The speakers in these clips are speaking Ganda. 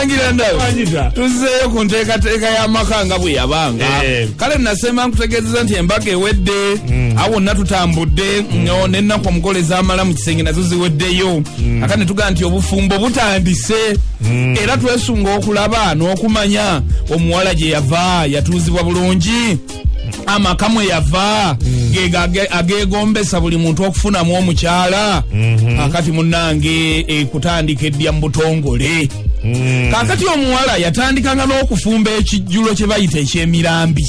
Mulangira ndawe tuzeeyo ku nteekateeka y'amaka bwe yabanga kale nasema nkutegeezeza nti embaga ewedde awo nna tutambudde n'ennaku omugole zaamala mu kisenge nazo ziweddeyo aka ne tugaa nti obufumbo butandise era twesunga okulaba n'okumanya omuwala gye yava yatuuzibwa bulungi amaka mwe yava ageegombesa buli muntu okufunamu omukyala akati munnange kutandika eddya mu butongole kakati omuwala yatandikanga n'okufumba ekijjulo kye bayita eky'emirambi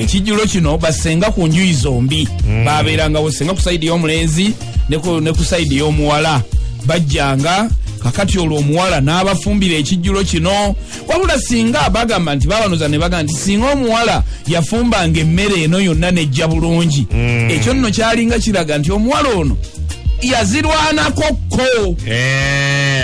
ekijjulo kino basenga ku njuyi zombi babeerangawo senga ku sayidi y'omulenzi ne ku sayidi y'omuwala bajjanga kakati olwo omuwala n'abafumbira ekijjulo kino wabula singa bagamba nti babanoza ne bagamba nti singa omuwala yafumbanga emmere eno yonna nejja bulungi ekyo nno kyalinga kiraga nti omuwala ono yazirwanakokko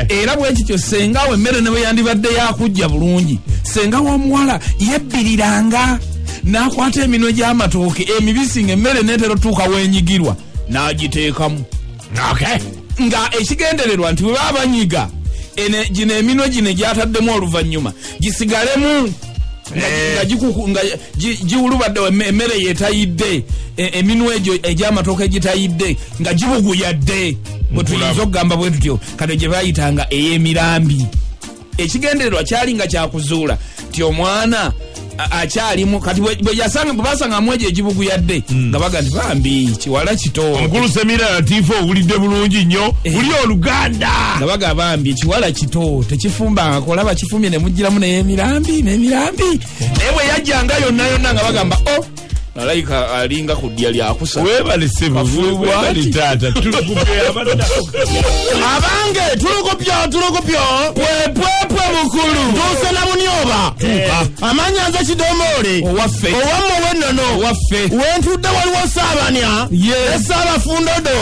era bwe kityo senga awo emmere ne bwe yandibadde yakujja bulungi senga w'omuwala yebbiriranga n'akwata eminwe gy'amatooke emibisi ng'emmere neetera otuuka w'enyigirwa n'agiteekamu nga ekigendererwa nti bwe baba banyiga gino eminwe gino gyataddemu oluvannyuma gisigalemu nga giwulubadde emmere yetayidde eminwe egyo egy'amatooke egitayidde nga gibuguyadde bwe tuyinza okugamba bwe tutyo kati gye bayitanga ey'emirambi ekigendererwa kyali nga kyakuzuula ti omwana akyalimu kati bwe basangamu egyo egibuguyadde nga baga nti bambi kiwala kito omukulu Semira Latifu owulidde bulungi nnyo uli Oluganda nga baga bambi kiwala kito tekifumbanga kolaba kifumbye ne mugiramu n'emirambi naye bwe yajjanga yonna nga bagamba nalayika alinga ku ddya lyakusa webalese buvubwali taata abange tulukupyo pwepwepwe bukulu tuuse na Banioba amanyanza kidomole owaffe owamwe wennono owaffe wentudde waliwo Saabanya esaabafundodo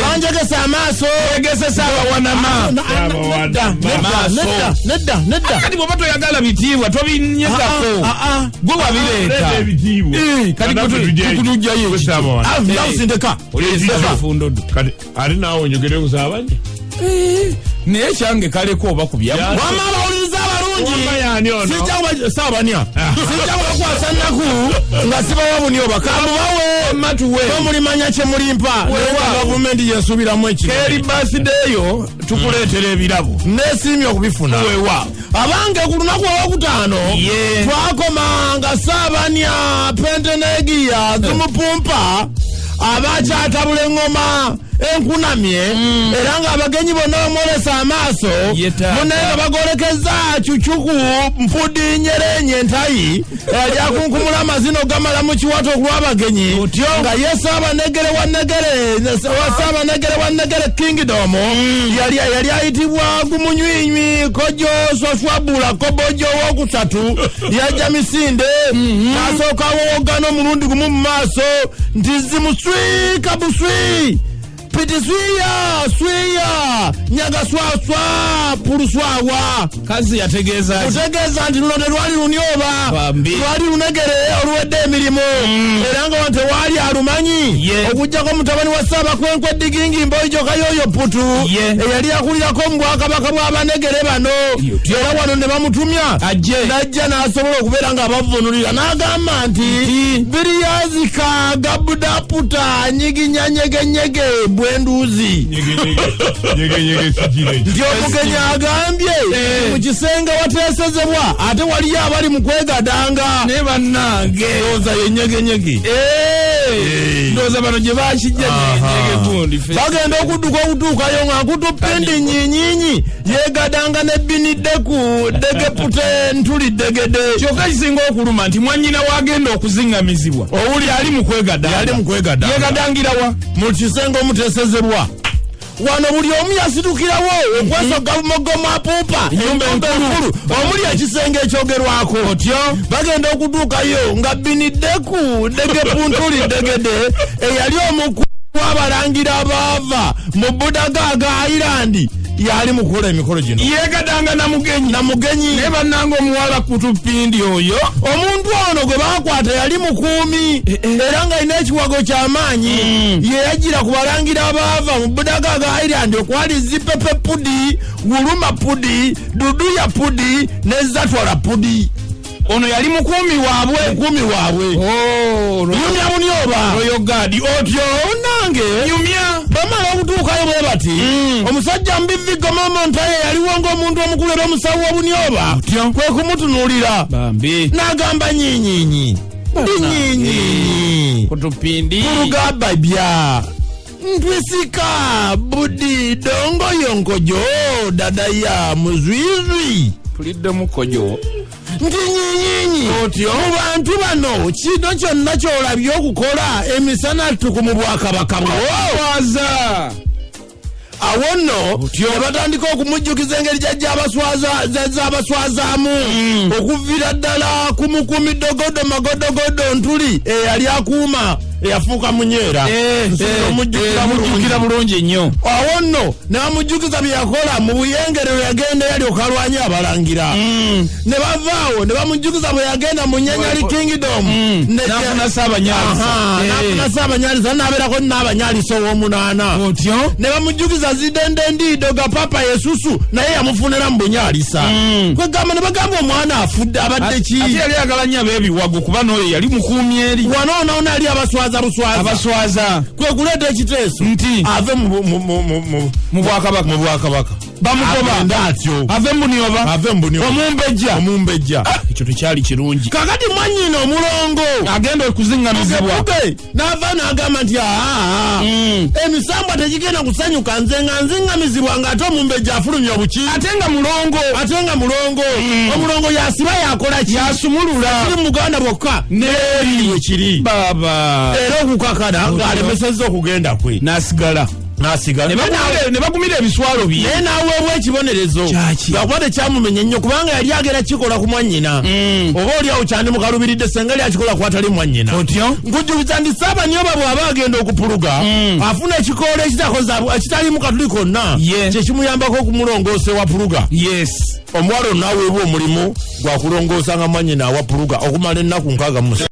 banjegese amaaso egesesa abawanama nedda kati bwoba toyagala bitiibwa tobinyegako gwe wabireeta kutujjayo usindeka ali nawe onyogere ku Saabanya naye kyange kaleko oba kubyamu wamala owuliriza abalungi Saabanya sijja kubakwasa nnaku nga sibawa Banioba kambubawe matuwe tomulimanya kye mulimpa gavumenti yensuubiramu ekiri basideeyo tukuleetera ebirabo neesiimye okubifuna wewa abange ku lunaku olwokutaano twakoma nga Saabanya pentenegiya zimupumpa abakyatabula eŋŋoma enkunamye era nga abagenyi bonna bamwolesa amaaso munaye nga bagolekeza cucuku mpudi nyerenye entayi lyakunkumula amazina ogamala mu kiwato okulw'abagenyi nga ye Saabanegere wa Negere Kingdom yali ayitibwa Gumunywinywi Kojo Swaswabula Kobojo owokusatu yajja Misinde n'asooka wogana omulundi gumu mu maaso nti zimuswi kabuswi piti swiya nyaga swaswa puluswawa kazi yategeeza nti luno telwali Banioba lwali Lunegere oluwedde emirimu era nga wante waali alumanyi okujjako mutabani wa Saabakwenkwe Digingi Mboijoka yoyo putu eyali akulirako mu Bwakabaka bw'Abanegere bano era wano ne bamutumya najja n'asobola okubeera nga abavunulira n'agamba nti biriyazika gabudaputa nyiginyanyegenyege bwenduzi nti omugenyi agambye mu kisenge wateesezebwa ate waliyo abali mu kwegadanga ne bannange ndowooza yenyegenyege ndowooza bano gye bakijja nyegenyege gundi bagenda okutuukayo nga nkutupindi nyinyinyi yegadanga ne binideku degepute ntulidegede kyokka kisinga okuluma nti mwanyina wagenda okuzingamizibwa owuli ali mu kwegadanga yegadangirawa mu kisenge omuteesezebwa wano buli omu yasitukirawo okwesoga mugomo apuupa ennyumba enkulu omuli ekisenge ekyogerwako otyo bagenda okutuukayo nga binideku degepuntuli degede eyali omukulu w'abalangira abaava mu Budagaaga Island yali mukola emikolo gino yegadanga namugenyi ne bannanga omuwala kutupindi oyo omuntu ono gwe bakwata yali mukuumi era nga alina ekiwago ky'amaanyi ye yagira ku balangira abaava mu Budagaga Island okwali Zipepe Pudi, Wuluma Pudi, Duduya Pudi ne Zatwala Pudi. Ono yali mukuumi waabwe. Nyumya Banioba oyo gadi otyo nange nyumya bamala okutuukayo bwe bati omusajja mbivi Gomomo Ntaye yaliwo ng'omuntu omukulu era omusawo wa Banioba kwe kumutunuulira n'agamba nyinyinyi kutupindi kurugaba bya ntwisika budi dongo yonkojo dadaya muzwizwi tulidde mukojo ntinyinyi otyo mu bantu bano kino kyonna kyolabye okukola emisana tuku mu Bwakabaka bwawaza awo nno batandika okumujjukiza engeri gy'abaswazaamu okuviira ddala ku mukumi dogodo magodogodo ntuli eyali akuuma eyafuuka munyeera omujjukira bulungi nnyo awo nno ne bamujjukiza bye yakola mu buyengerero yagenda yalyoka alwanye abalangira ne bavaawo ne bamujjukiza bwe yagenda mu Nyanyali Kingdom n'afuna Ssaabanyalisa n'abeerako n'Abanyalisa ow'omunaana otyo ne bamujjukiza zidende ndiido ga Papa Yesusu naye yamufunira mu Bunyalisa kwegamba ne bagamba omwana afudde abadde ki ate yali agala nnyo ab'ebiwago kuba n'oyo yali mukuumi eri wano ali abaswaza kwe kuleeta ekiteeso nti ave mu Bwakabaka bamugoba ndatyo ave mu Banioba omumbejja ekyo tekyali kirungi kakati mwanyina omulongo agenda okuzingamizibwa n'ava n'agamba nti emisambwa tegigenda kusanyuka nze nga nzingamizibwa ng'ate omumbejja afulumya obuki ate nga mulongo omulongo yasiba yakola ki yasumulula kiri muganda bwokka n'eri kiri baba era okukakana ng'alemesezza okugenda kwe n'asigala ne bagumira ebiswalo bye naye n'aweebwa ekibonerezo lwakuba tekyamumenya nnyo kubanga yali agenda kikola ku mwannyina oba oliawo kyandimukalubiridde senga lyakikola kwatali mwannyina nkujjukiza nti Ssabanioba bw'aba agenda okupuluga afuna ekikoola ekitalimu katuli konna kyekimuyambako okumulongoosa ewa puluga omuwala ono aweebwa omulimu gwa kulongoosa nga mwannyina awa puluga okumala ennaku 6